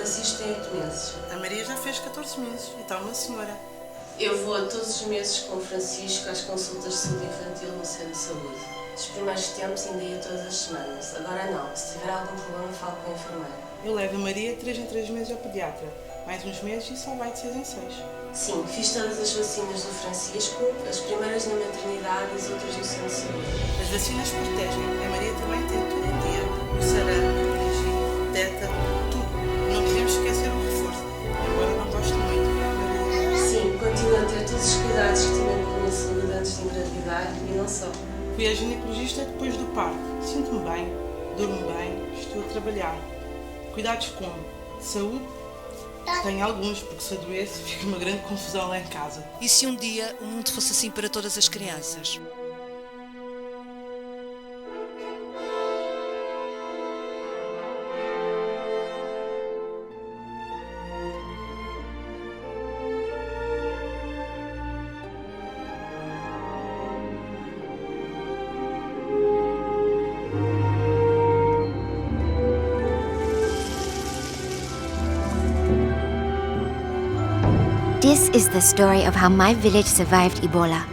Francisco tem 8 meses. A Maria já fez 14 meses e está uma senhora. Eu vou todos os meses com o Francisco às consultas de saúde infantil no centro de saúde. Nos primeiros tempos ainda ia todas as semanas. Agora não. Se tiver algum problema, falo com a enfermeira. Eu levo a Maria 3 em 3 meses ao pediatra. Mais uns meses e só vai de 6 em 6. Sim, fiz todas as vacinas do Francisco, as primeiras na maternidade e as outras no centro de saúde. As vacinas protegem. A Maria também tem tudo em dia. O sarampo, o meningite, teta, tudo. Não queremos esquecer o reforço, embora não goste muito. Sim, continuo a ter todos os cuidados que tinha com a minha saúde antes de engravidar e não só. Fui a ginecologista depois do parto. Sinto-me bem, durmo bem, estou a trabalhar. Cuidados como? Saúde? Tenho alguns, porque se adoeço fica uma grande confusão lá em casa. E se um dia o mundo fosse assim para todas as crianças? This is the story of how my village survived Ebola.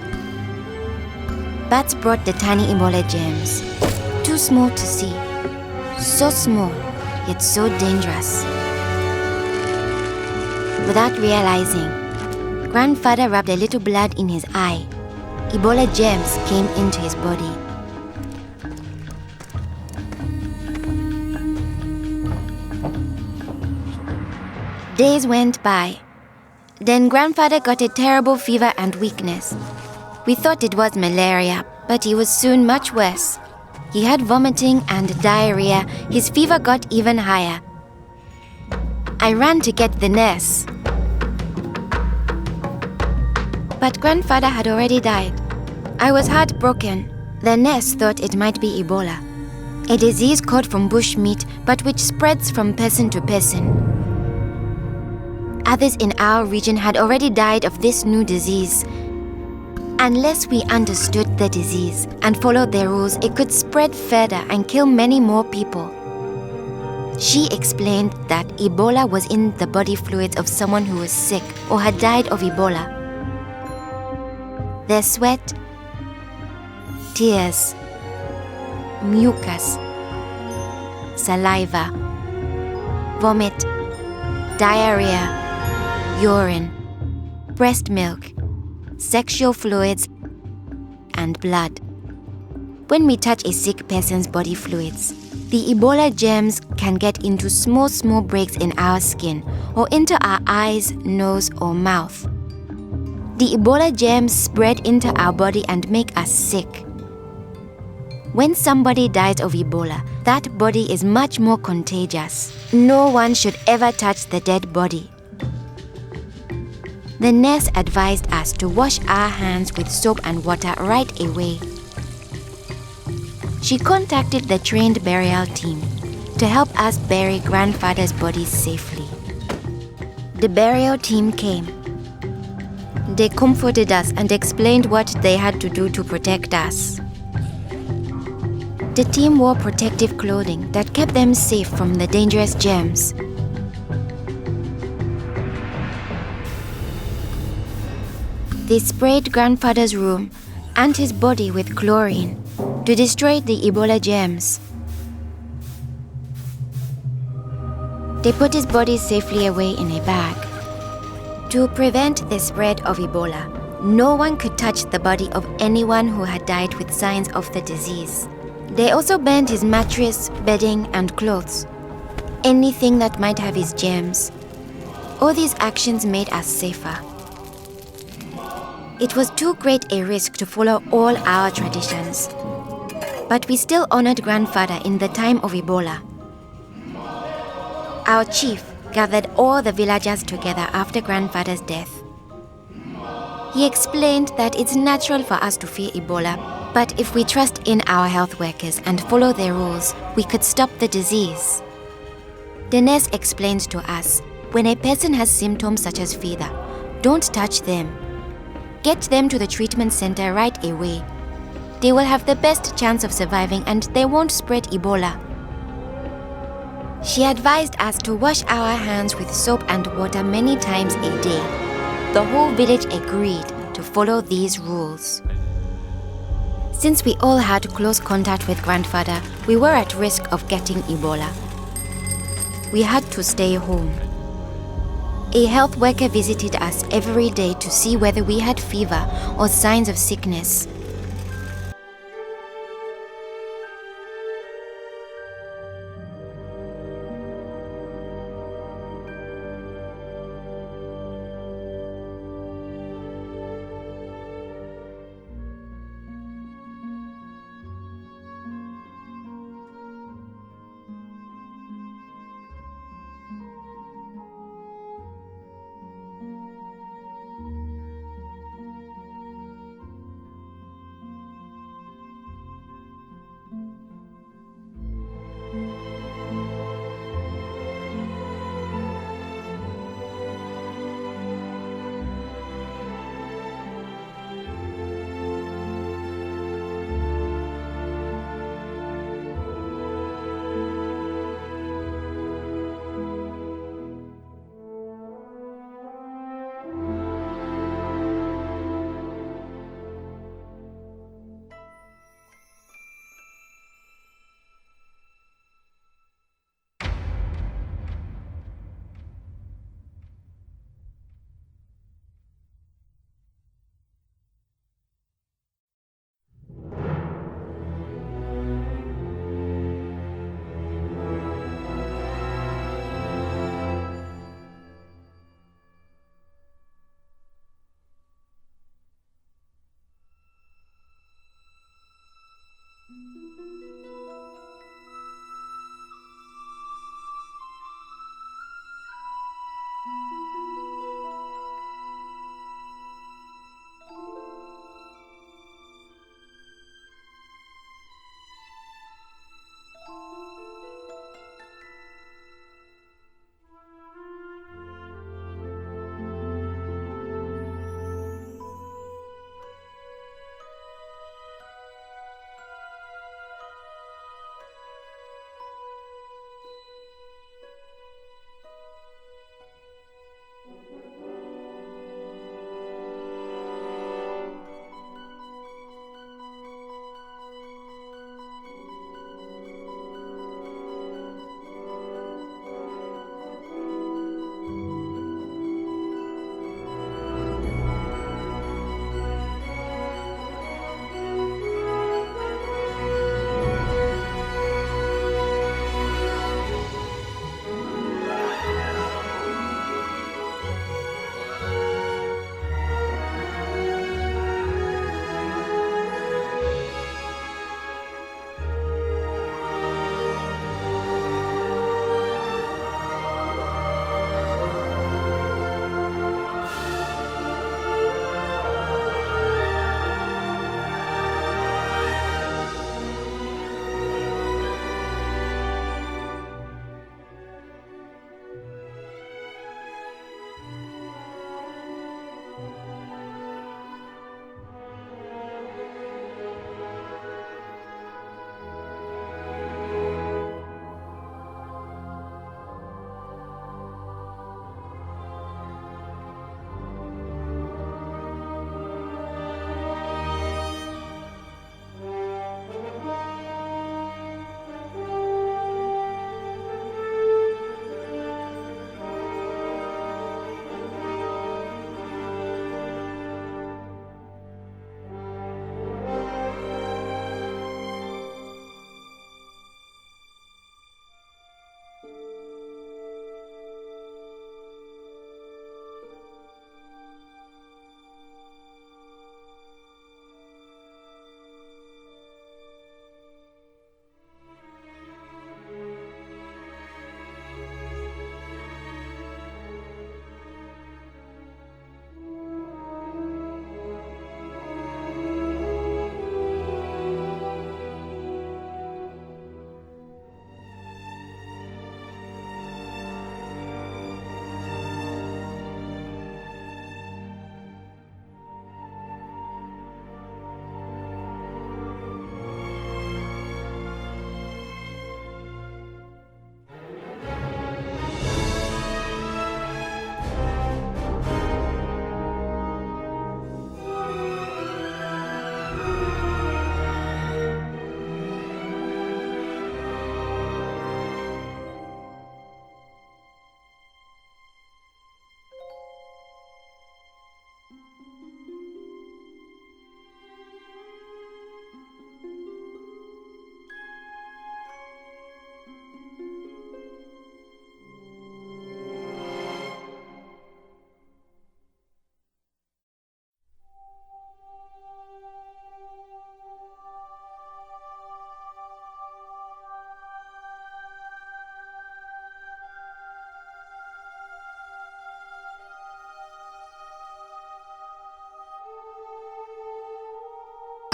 Bats brought the tiny Ebola germs, too small to see, so small yet so dangerous. Without realizing, grandfather rubbed a little blood in his eye. Ebola germs came into his body. Days went by. Then grandfather got a terrible fever and weakness. We thought it was malaria, but he was soon much worse. He had vomiting and diarrhea. His fever got even higher. I ran to get the nurse. But grandfather had already died. I was heartbroken. The nurse thought it might be Ebola, a disease caught from bush meat, but which spreads from person to person. Others in our region had already died of this new disease. Unless we understood the disease and followed their rules, it could spread further and kill many more people. She explained that Ebola was in the body fluids of someone who was sick or had died of Ebola. Their sweat, tears, mucus, saliva, vomit, diarrhea, urine, breast milk, sexual fluids, and blood. When we touch a sick person's body fluids, the Ebola germs can get into small breaks in our skin or into our eyes, nose, or mouth. The Ebola germs spread into our body and make us sick. When somebody dies of Ebola, that body is much more contagious. No one should ever touch the dead body. The nurse advised us to wash our hands with soap and water right away. She contacted the trained burial team to help us bury grandfather's body safely. The burial team came. They comforted us and explained what they had to do to protect us. The team wore protective clothing that kept them safe from the dangerous germs. They sprayed grandfather's room and his body with chlorine to destroy the Ebola germs. They put his body safely away in a bag. To prevent the spread of Ebola, no one could touch the body of anyone who had died with signs of the disease. They also burned his mattress, bedding, and clothes, anything that might have his germs. All these actions made us safer. It was too great a risk to follow all our traditions, but we still honored grandfather in the time of Ebola. Our chief gathered all the villagers together after grandfather's death. He explained that it's natural for us to fear Ebola, but if we trust in our health workers and follow their rules, we could stop the disease. The nurse explained to us, when a person has symptoms such as fever, don't touch them. Get them to the treatment center right away. They will have the best chance of surviving and they won't spread Ebola. She advised us to wash our hands with soap and water many times a day. The whole village agreed to follow these rules. Since we all had close contact with grandfather, we were at risk of getting Ebola. We had to stay home. A health worker visited us every day to see whether we had fever or signs of sickness.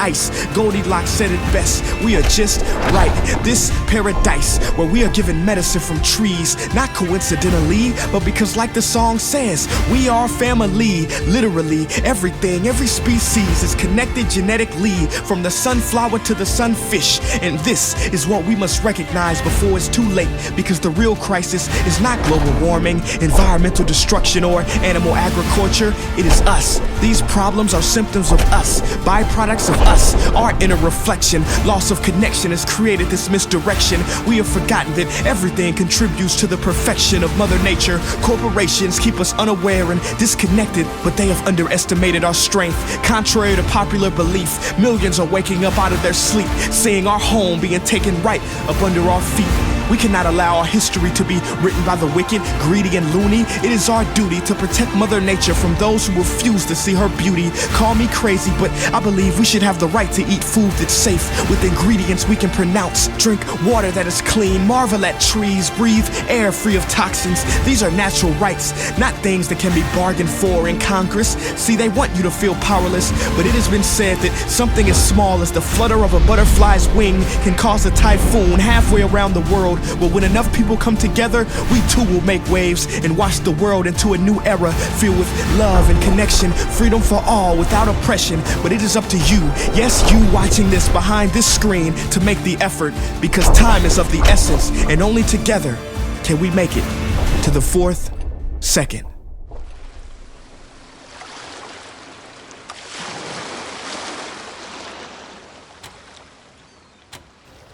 ice. Goldilocks said it best, we are just right. This paradise where we are given medicine from trees, not coincidentally, but because like the song says, we are family. Literally, everything, every species is connected genetically, from the sunflower to the sunfish. And this is what we must recognize before it's too late, because the real crisis is not global warming, environmental destruction, or animal agriculture. It is us. These problems are symptoms of us, byproducts of us, our inner reflection. Loss of connection has created this misdirection. We have forgotten that everything contributes to the perfection of Mother Nature. Corporations keep us unaware and disconnected, but they have underestimated our strength. Contrary to popular belief, millions are waking up out of their sleep, seeing our home being taken right up under our feet. We cannot allow our history to be written by the wicked, greedy, and loony. It is our duty to protect Mother Nature from those who refuse to see her beauty. Call me crazy, but I believe we should have the right to eat food that's safe, with ingredients we can pronounce. Drink water that is clean, marvel at trees, breathe air free of toxins. These are natural rights, not things that can be bargained for in Congress. See, they want you to feel powerless, but it has been said that something as small as the flutter of a butterfly's wing can cause a typhoon halfway around the world. But when enough people come together, we too will make waves and wash the world into a new era filled with love and connection, freedom for all without oppression. But it is up to you, yes, you watching this behind this screen, to make the effort, because time is of the essence, and only together can we make it to the 4th second.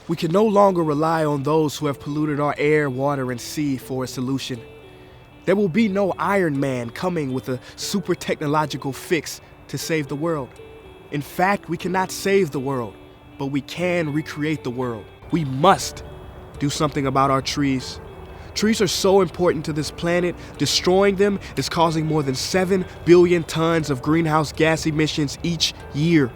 We can no longer rely on those who have polluted our air, water, and sea for a solution. There will be no Iron Man coming with a super technological fix to save the world. In fact, we cannot save the world, but we can recreate the world. We must do something about our trees. Trees are so important to this planet. Destroying them is causing more than 7 billion tons of greenhouse gas emissions each year.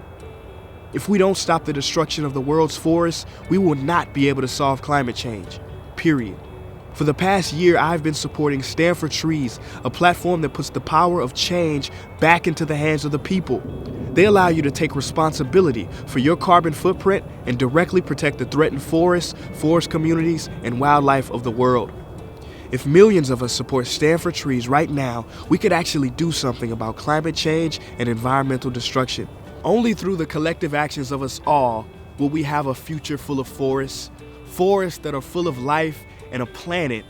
If we don't stop the destruction of the world's forests, we will not be able to solve climate change, period. For the past year, I've been supporting Stand for Trees, a platform that puts the power of change back into the hands of the people. They allow you to take responsibility for your carbon footprint and directly protect the threatened forests, forest communities, and wildlife of the world. If millions of us support Stand for Trees right now, we could actually do something about climate change and environmental destruction. Only through the collective actions of us all will we have a future full of forests that are full of life, and a planet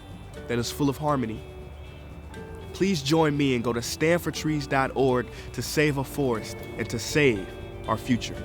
that is full of harmony. Please join me and go to standfortrees.org to save a forest and to save our future.